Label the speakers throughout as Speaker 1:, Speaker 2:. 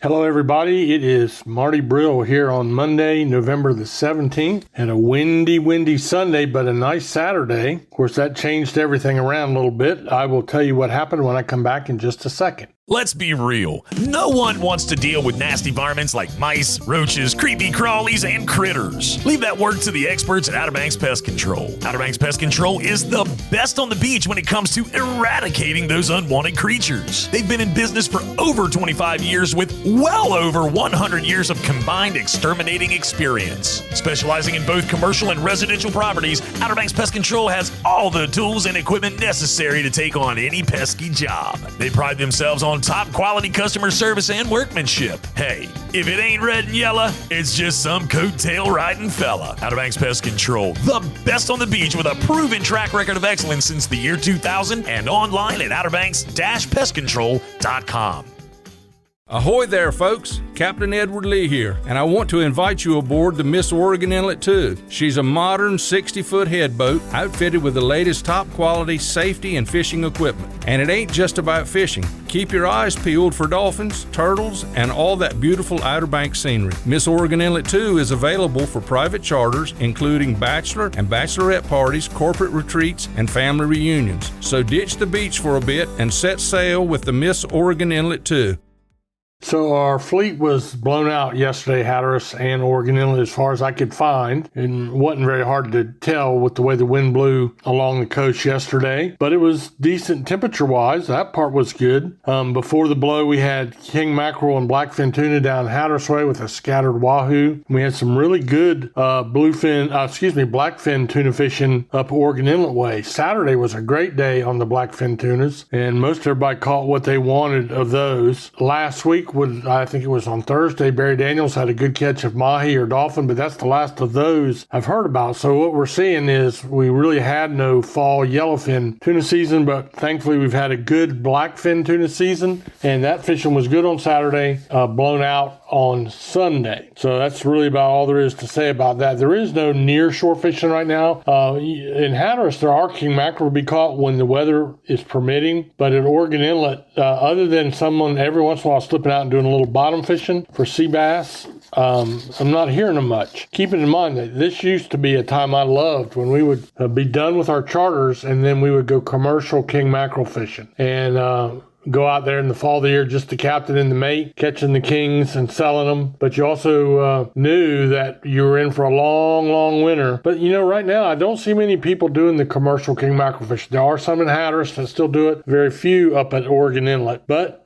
Speaker 1: Hello, everybody. It is Marty Brill here on Monday, November the 17th, and a windy Sunday, but a nice Saturday. Of course, that changed everything around a little bit. I will tell you what happened when I come back in just a second.
Speaker 2: Let's be real. No one wants to deal with nasty varmints like mice, roaches, creepy crawlies, and critters. Leave that work to the experts at Outer Banks Pest Control. Outer Banks Pest Control is the best on the beach when it comes to eradicating those unwanted creatures. They've been in business for over 25 years with well over 100 years of combined exterminating experience. Specializing in both commercial and residential properties, Outer Banks Pest Control has all the tools and equipment necessary to take on any pesky job. They pride themselves on top quality customer service and workmanship. Hey, if it ain't red and yellow, it's just some coattail riding fella. Outer Banks Pest Control, the best on the beach with a proven track record of excellence since the year 2000 and online at outerbanks-pestcontrol.com.
Speaker 3: Ahoy there, folks. Captain Edward Lee here, and I want to invite you aboard the Miss Oregon Inlet 2. She's a modern 60-foot headboat outfitted with the latest top-quality safety and fishing equipment. And it ain't just about fishing. Keep your eyes peeled for dolphins, turtles, and all that beautiful Outer Banks scenery. Miss Oregon Inlet 2 is available for private charters, including bachelor and bachelorette parties, corporate retreats, and family reunions. So ditch the beach for a bit and set sail with the Miss Oregon Inlet 2.
Speaker 1: So our fleet was blown out yesterday, Hatteras and Oregon Inlet, as far as I could find. And wasn't very hard to tell with the way the wind blew along the coast yesterday. But it was decent temperature-wise. That part was good. Before the blow, we had king mackerel and blackfin tuna down Hatteras Way with a scattered wahoo. We had some really good blackfin tuna fishing up Oregon Inlet Way. Saturday was a great day on the blackfin tunas, and most everybody caught what they wanted of those. Last week, I think it was on Thursday, Barry Daniels had a good catch of mahi or dolphin, but that's the last of those I've heard about. So what we're seeing is we really had no fall yellowfin tuna season, but thankfully we've had a good blackfin tuna season, and that fishing was good on Saturday, blown out on Sunday. So that's really about all there is to say about that. There is no near shore fishing right now. In Hatteras, there are king mackerel to be caught when the weather is permitting, but at Oregon Inlet, other than someone every once in a while slipping out and doing a little bottom fishing for sea bass, I'm not hearing them much. Keeping in mind that this used to be a time I loved when we would be done with our charters and then we would go commercial king mackerel fishing and go out there in the fall of the year, just the captain and the mate, catching the kings and selling them. But you also knew that you were in for a long winter. But, right now, I don't see many people doing the commercial king mackerel fishing. There are some in Hatteras that still do it. Very few up at Oregon Inlet. But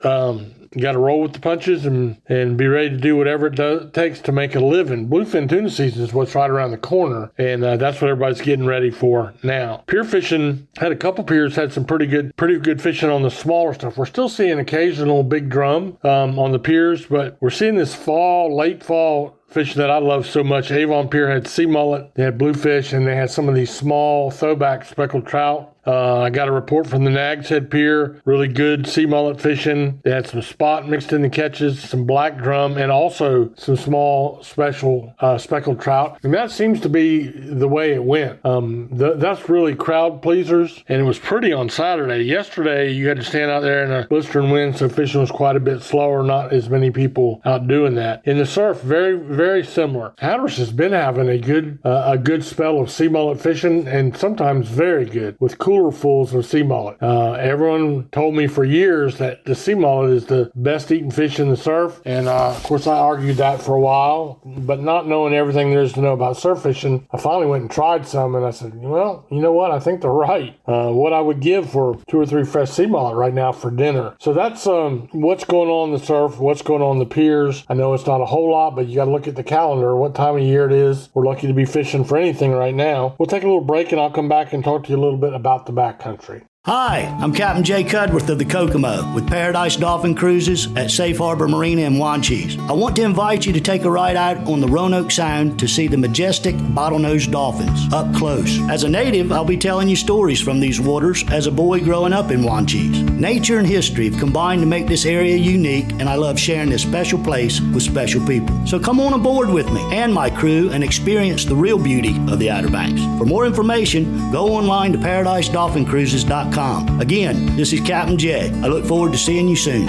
Speaker 1: you got to roll with the punches and be ready to do whatever it takes to make a living. Bluefin tuna season is what's right around the corner, and that's what everybody's getting ready for now. Pier fishing, had a couple piers, had some pretty good fishing on the smaller stuff. We're still seeing occasional big drum on the piers, but we're seeing this late fall fishing that I love so much. Avon Pier had sea mullet, they had bluefish, and they had some of these small throwback speckled trout. I got a report from the Nags Head Pier, really good sea mullet fishing. They had some spot mixed in the catches, some black drum, and also some small special speckled trout. And that seems to be the way it went. That's really crowd pleasers, and it was pretty on Saturday. Yesterday, you had to stand out there in a blistering wind, so fishing was quite a bit slower, not as many people out doing that. In the surf, very similar. Hatteras has been having a good spell of sea mullet fishing, and sometimes very good, with cooler fulls of sea mullet. Everyone told me for years that the sea mullet is the best eating fish in the surf, and of course I argued that for a while, but not knowing everything there is to know about surf fishing, I finally went and tried some, and I said, well, you know what, I think they're right. What I would give for 2 or 3 fresh sea mullet right now for dinner. So that's what's going on in the surf, what's going on the piers. I know it's not a whole lot, but you got to look at the calendar, what time of year it is. We're lucky to be fishing for anything right now. We'll take a little break, and I'll come back and talk to you a little bit about the backcountry.
Speaker 4: Hi, I'm Captain Jay Cudworth of the Kokomo with Paradise Dolphin Cruises at Safe Harbor Marina in Wanchese. I want to invite you to take a ride out on the Roanoke Sound to see the majestic bottlenose dolphins up close. As a native, I'll be telling you stories from these waters as a boy growing up in Wanchese. Nature and history have combined to make this area unique, and I love sharing this special place with special people. So come on aboard with me and my crew and experience the real beauty of the Outer Banks. For more information, go online to ParadiseDolphinCruises.com. Again, this is Captain Jay. I look forward to seeing you soon.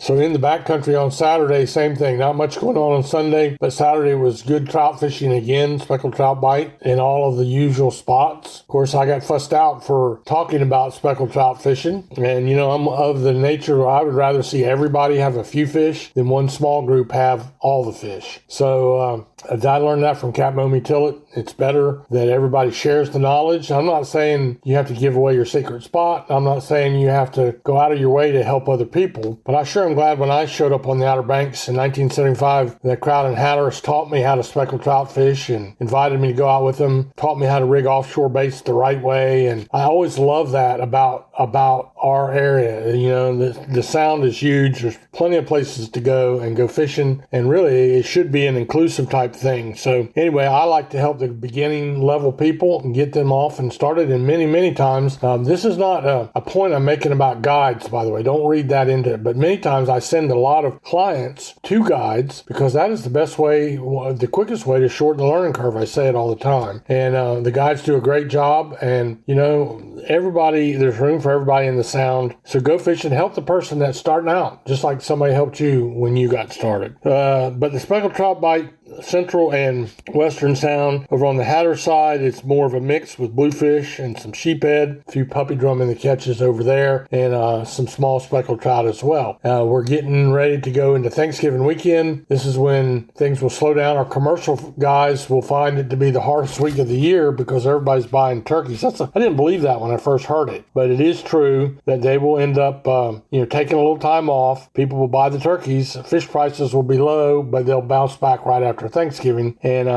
Speaker 1: So in the backcountry on Saturday, same thing. Not much going on Sunday, but Saturday was good trout fishing again, speckled trout bite in all of the usual spots. Of course, I got fussed out for talking about speckled trout fishing. And, I'm of the nature where I would rather see everybody have a few fish than one small group have all the fish. So I learned that from Captain Momi Tillett. It's better that everybody shares the knowledge. I'm not saying you have to give away your secret spot. I'm not saying you have to go out of your way to help other people. But I sure am glad when I showed up on the Outer Banks in 1975 that Crowd and Hatteras taught me how to speckled trout fish and invited me to go out with them, taught me how to rig offshore baits the right way. And I always love that about our area. The sound is huge. There's plenty of places to go and go fishing. And really, it should be an inclusive type thing. So anyway, I like to help the beginning level people and get them off and started. And many times, this is not a point I'm making about guides, by the way. Don't read that into it. But many times I send a lot of clients to guides because that is the best way, the quickest way to shorten the learning curve. I say it all the time. And the guides do a great job. And, everybody, there's room for everybody in the sound. So go fish and help the person that's starting out, just like somebody helped you when you got started. But the speckled trout bite, Central and Western Sound. Over on the Hatteras side, it's more of a mix with bluefish and some sheephead, a few puppy drum in the catches over there, and some small speckled trout as well. We're getting ready to go into Thanksgiving weekend. This is when things will slow down. Our commercial guys will find it to be the hardest week of the year because everybody's buying turkeys. I didn't believe that when I first heard it, but it is true that they will end up, taking a little time off. People will buy the turkeys. Fish prices will be low, but they'll bounce back right after Thanksgiving, and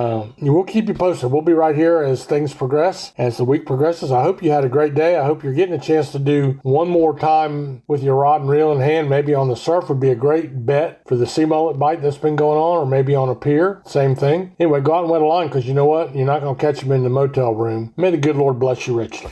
Speaker 1: we'll keep you posted. We'll be right here as things progress, as the week progresses. I hope you had a great day. I hope you're getting a chance to do one more time with your rod and reel in hand. Maybe on the surf would be a great bet for the sea mullet bite that's been going on, or maybe on a pier, same thing. Anyway, go out and wet a line because you know what? You're not going to catch them in the motel room. May the good Lord bless you richly.